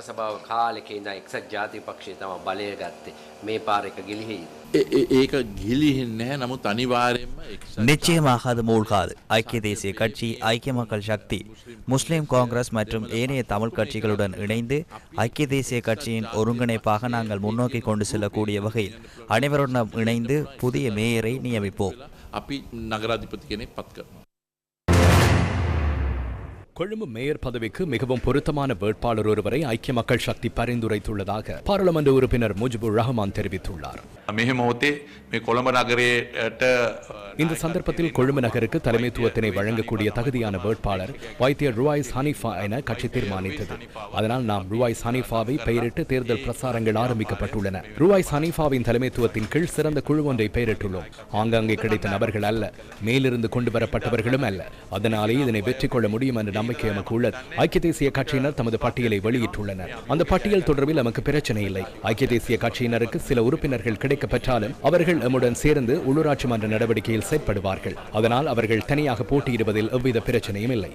සභාව කාලෙක ඉඳන් එක්සත් ජාතික පක්ෂය තමයි බලය ගත්තේ. මේ පාර එක ගිලිහිද? ඒක ගිලිහෙන්නේ නැහැ. නමුත් අනිවාර්යයෙන්ම நிச்சயமாக அது மூழ்காது. ஐக்கிய தேசிய கட்சி, ஐக்கிய மக்கள் சக்தி, முஸ்லிம் காங்கிரஸ் மற்றும் ஏனைய தமிழ் கட்சிகளுடன் இணைந்து ஐக்கிய தேசிய கட்சியின் ஒருங்கிணைப்பாக நாங்கள் முன்னோக்கி கொண்டு செல்லக்கூடிய வகையில் அனைவருடன் இணைந்து புதிய மேயரை நியமிப்போம். අපි නගරාධිපති කෙනෙක් පත් කරනවා. கொழும்பு மேயர் பதவிக்கு மிகவும் பொருத்தமான வேட்பாளர் ஒருவரை ஐக்கிய மக்கள் சக்தி பரிந்துரைத்துள்ளதாக பாராளுமன்ற உறுப்பினர் முஜிபுர் ரஹ்மான் தெரிவித்துள்ளார். இந்த சந்தர்ப்பத்தில் கொழும்பு நகருக்கு தலைமைத்துவத்தினை வழங்கக்கூடிய தகுதியான வேட்பாளர் வைத்தியர் ருவாய்ஸ் ஹனீஃபா என கட்சி தீர்மானித்தது. அதனால் நாம் ருவாய்ஸ் ஹனீஃபாவை பெயரிட்டு தேர்தல் பிரசாரங்கள் ஆரம்பிக்கப்பட்டுள்ளன. ருவாய்ஸ் ஹனீஃபாவின் தலைமைத்துவத்தின் கீழ் சிறந்த குழு ஒன்றை பெயரிட்டுள்ளோம். ஆங்காங்கே கிடைத்த நபர்கள் அல்ல, மேலிருந்து கொண்டு வரப்பட்டவர்களும் அல்ல. அதனாலே இதனை வெற்றி கொள்ள முடியும் என்ற நம்பிக்கை எமக்கு உள்ளது. ஐக்கிய தேசிய கட்சியினர் தமது பட்டியலை வெளியிட்டுள்ளனர். அந்த பட்டியல் தொடர்பில் நமக்கு பிரச்சனை இல்லை. ஐக்கிய தேசிய கட்சியினருக்கு சில உறுப்பினர்கள் கிடைக்கப்பெற்றாலும் அவர்கள் எம்முடன் சேர்ந்து உள்ளூராட்சி மன்ற நடவடிக்கையில் செயற்படுவார்கள். அதனால் அவர்கள் தனியாக போட்டியிடுவதில் எவ்வித பிரச்சனையும் இல்லை.